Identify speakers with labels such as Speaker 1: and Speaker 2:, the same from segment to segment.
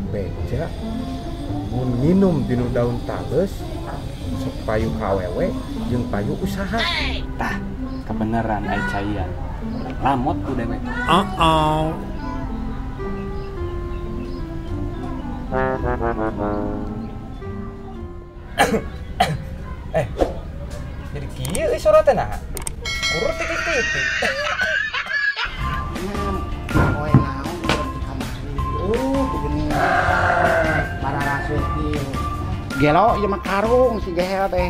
Speaker 1: beja mun nginum dinu daun tales sok payu kawewe jeung payu usaha.
Speaker 2: Tah, kebenaran ai caian. Lamot ku dewe.
Speaker 1: Jadi kieu suratna nah. Kurut titik-titik.
Speaker 3: Poe naon di kamari. Begini. Para rasul kieu. Gelo ieu mah karung si gehel teh.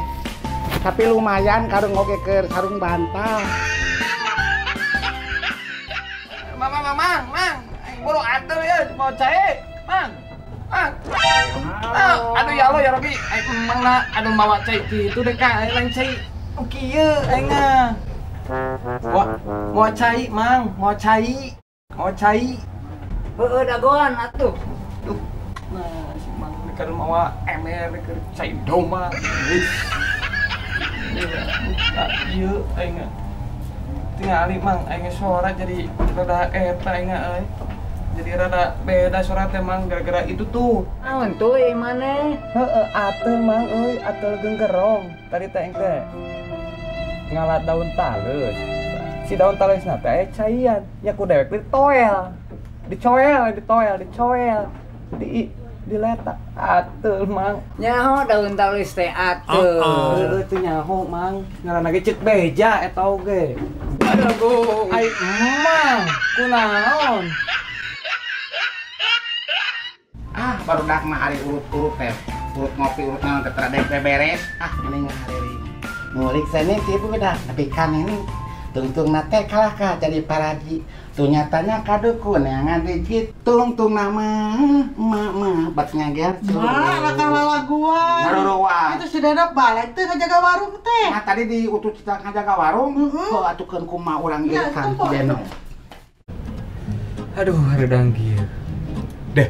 Speaker 3: Tapi lumayan karung oge keur sarung bantal.
Speaker 2: Mang. Buru atur ya mau cai. Mang. Aduh ya Allah ya Robi. Ai mangna anu mawa cai kitu deh Kak, lain cai. Kieu aing mah. Mau cai, Mang, mau cai.
Speaker 3: Heueuh dagoan atuh.
Speaker 2: Nah, si Mang keur mawa emer keur cai domba. Ieu aing mah. Tingali Mang, aing sorat jadi rada eta aing euy. Jadi rada beda suratnya Mang gara-gara itu tuh.
Speaker 3: Naon tuh ieu maneh?
Speaker 2: Heeh, ateul Mang euy, ateul genggerong. Tadi teh aing teh ngalat daun tales. Si daun talesna teh aya caian, nya ku dewek ditoel. Dicoel. Diletak ateul Mang.
Speaker 3: Nyaho daun tales teh atuh.
Speaker 2: Heueuh teh nyaho Mang, ngaranna ge ceuk beja eta oge. Aduh, ai Mang, kunaon?
Speaker 3: Baru dak mah hari urut-urut teh. Urut ngopi, urut naon teh tara dek beres. Mending hari ngulik seni tipu dah. Tapi kan ini tungtung nate kalah ka jadi paradi. Tuh nyatanya kadukun yang ngadikit tungtung nama emak bat ngager.
Speaker 4: Kalah gua.
Speaker 3: Ngaruruan.
Speaker 4: Itu sudah ada balik teh ngajaga warung teh.
Speaker 3: Nah tadi diutus kita ngajaga warung. Kok atukeun kumaha urang ieu kan Deno.
Speaker 2: Aduh, redang gieu. Deh.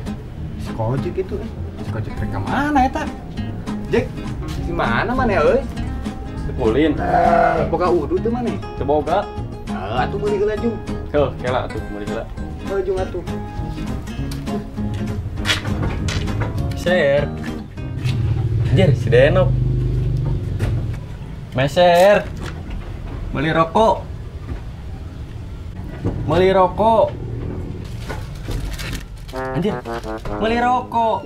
Speaker 2: Si Kojek itu, si Kojek rek ka mana eta? Jek, di mana euy?
Speaker 5: Sekulin.
Speaker 2: Boga udu teu maneh?
Speaker 5: Seboga.
Speaker 2: Atuh meuli heula Jung.
Speaker 5: Heuh, kela atuh meuli heula.
Speaker 2: Heuh Jung atuh.
Speaker 5: Share. Anjir, si Denok. Meser. Beli rokok. Anjir, beli rokok.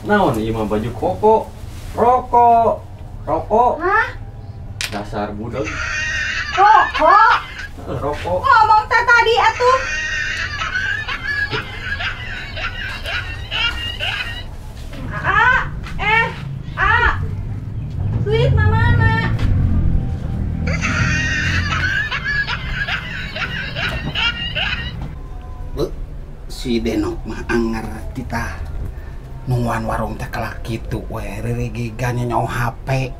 Speaker 5: Naon ieu mah baju koko. Rokok.
Speaker 4: Hah?
Speaker 5: Dasar budak.
Speaker 4: Rokok?
Speaker 5: Rokok.
Speaker 4: Ngomong teh tadi atuh. Sweet mama.
Speaker 3: Si Denok mah anger titah nungguan warung teh kalah kitu we ririgigan nyawa HP.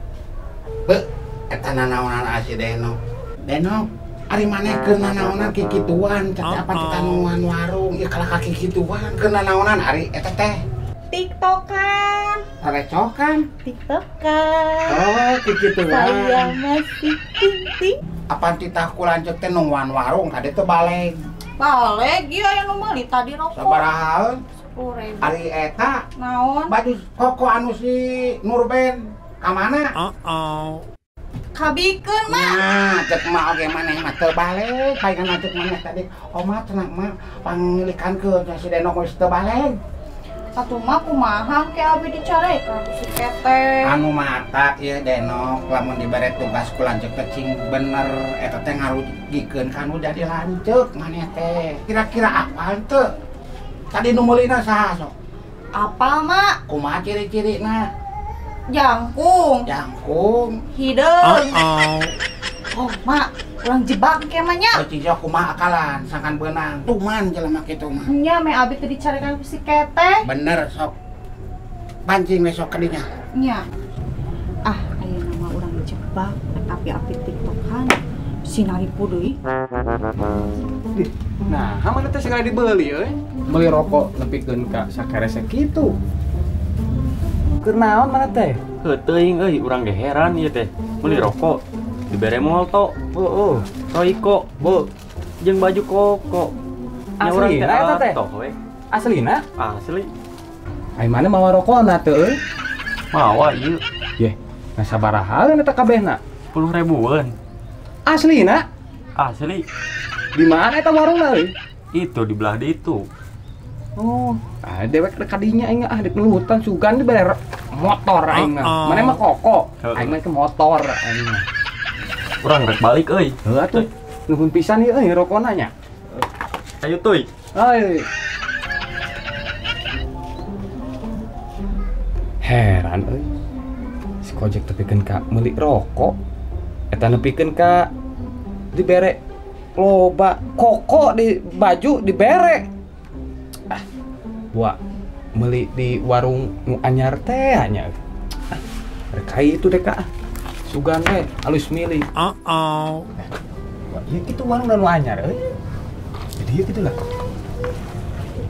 Speaker 3: Eta nanaonan si Denok. Denok, ari maneh keur nanaonan kikituan cak apa titah nungguan warung ieu kalah kikituan keur nanaonan ari eta teh.
Speaker 4: TikTokan.
Speaker 3: Recokan.
Speaker 4: TikTokan.
Speaker 3: Oh, kikituan.
Speaker 4: Saya masih ting.
Speaker 3: Apaan titah kulanceuk teh nungguan warung tadi teh balik.
Speaker 4: Balik ieu aya nu meuli tadi rokok.
Speaker 3: Sabaraha?
Speaker 4: 10.000.
Speaker 3: Ari eta
Speaker 4: Naon?
Speaker 3: baju koko anu si Nurben ka mana?
Speaker 4: Kabikeun mah.
Speaker 3: Nah, cek mah oge maneh mah teu balik. Paingan cek maneh tadi. Oma tenang mah pangilikankeun si Denok geus teu balik.
Speaker 4: Atuh mah kumaha ke abi dicarekan si Kete.
Speaker 3: Anu mata ieu Denok lamun dibere tugas ku lanceuk teh cing bener eta teh ngarugikeun kanu jadi lanceuk maneh teh. Kira-kira apal teu? Tadi nu meulina saha sok?
Speaker 4: Apal mak?
Speaker 3: Kumaha ciri-cirina?
Speaker 4: Jangkung. Hideung. Oh mak, urang jebak ke mah nya.
Speaker 3: Cici kumaha akalan sangkan beunang. Tuman jelema kitu mah.
Speaker 4: Nya me abi teh dicarekan ku si Kete.
Speaker 3: Bener sok. Pancing besok ka dinya.
Speaker 4: Nya. Ayeuna mah urang jebak tapi abi TikTokan. Sinaripu deui.
Speaker 2: Nah, mana teh segala dibeli euy. Beli rokok nepikeun ka sakerese kitu. Keur naon mana teh?
Speaker 5: Heuh teuing euy, urang ge heran ieu teh. Beli rokok dibere molto.
Speaker 2: Heeh.
Speaker 5: Roiko, jeung baju koko.
Speaker 2: Asli, nah eta teh.
Speaker 5: Toh we.
Speaker 2: Aslina?
Speaker 5: Asli.
Speaker 2: Ai mana mawa rokona teu euy?
Speaker 5: Mawa ieu
Speaker 2: Yeh, nah sabaraha eta kabehna?
Speaker 5: 10.000-an.
Speaker 2: Aslina?
Speaker 5: Asli.
Speaker 2: Di mana eta warungna euy?
Speaker 5: Itu di belah ditu.
Speaker 2: Oh, dewek dekat dinya aing dek nulutan sugan di bare motor aing mah. Mana mah koko, aing mah ke motor aing mah.
Speaker 5: Urang rek balik euy.
Speaker 2: Heuh atuh, nuhun pisan ieu euy rokona nya.
Speaker 5: Ayo tuy.
Speaker 2: Ai. Heran euy. Si Kojek tepikeun ka meuli rokok. Eta nepikeun ka dibere loba koko di baju dibere. Wah, meuli di warung nu anyar teh nya. Rek itu deh Kak. Sugan we alus milih. Wah, ieu kitu warung nu anyar euy. Jadi ieu kitu lah.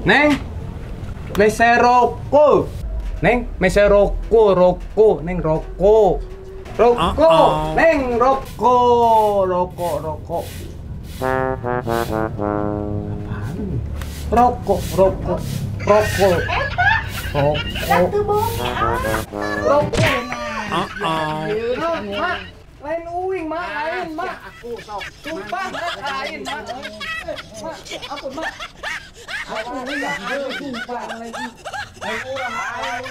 Speaker 2: Neng, meseroko. Neng, meseroko, roko, neng roko. Roko, neng roko, roko. Apaan? Roko. Roko. Roko. Mak, lain uing, mak, lain, mak. Aku sok. Sumpah, lain, mak. Mak, ampun, mak. Aku uing, sumpah, lain. Lain urang, lain.